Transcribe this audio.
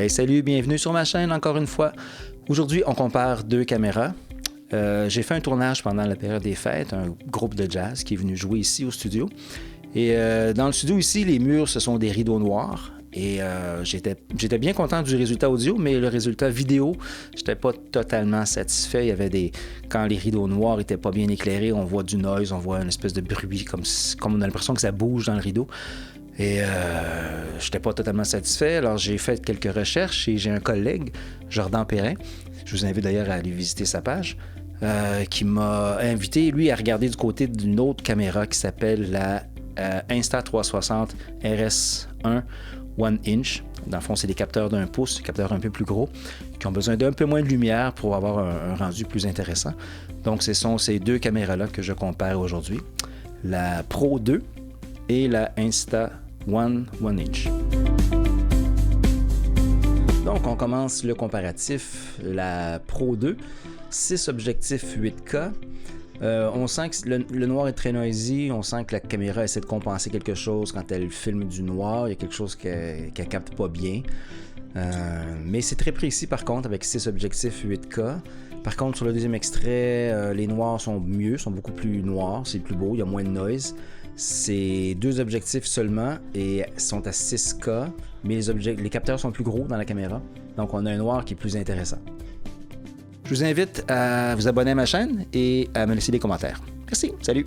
Hey, salut, bienvenue sur ma chaîne encore une fois. Aujourd'hui, on compare deux caméras. J'ai fait un tournage pendant la période des fêtes, un groupe de jazz qui est venu jouer ici au studio. Et dans le studio ici, les murs, ce sont des rideaux noirs. Et j'étais bien content du résultat audio, mais le résultat vidéo, j'étais pas totalement satisfait. Il y avait quand les rideaux noirs étaient pas bien éclairés, on voit du noise, on voit une espèce de bruit, comme on a l'impression que ça bouge dans le rideau. Et j'étais pas totalement satisfait. Alors j'ai fait quelques recherches et j'ai un collègue, Jordan Perrin, je vous invite d'ailleurs à aller visiter sa page, qui m'a invité, lui, à regarder du côté d'une autre caméra qui s'appelle la Insta360 RS1 1 inch. Dans le fond, c'est des capteurs d'1 pouce, des capteurs un peu plus gros, qui ont besoin d'un peu moins de lumière pour avoir un rendu plus intéressant. Donc, ce sont ces deux caméras-là que je compare aujourd'hui. La Pro 2 et la Insta 1 inch. Donc, on commence le comparatif. La Pro 2, 6 objectifs 8K. On sent que le noir est très noisy, on sent que la caméra essaie de compenser quelque chose quand elle filme du noir, il y a quelque chose qu'elle capte pas bien. Mais c'est très précis par contre avec 6 objectifs 8K. Par contre sur le deuxième extrait, les noirs sont mieux, sont beaucoup plus noirs, c'est plus beau, il y a moins de noise. C'est 2 objectifs seulement et sont à 6K, mais les capteurs sont plus gros dans la caméra, donc on a un noir qui est plus intéressant. Je vous invite à vous abonner à ma chaîne et à me laisser des commentaires. Merci, salut!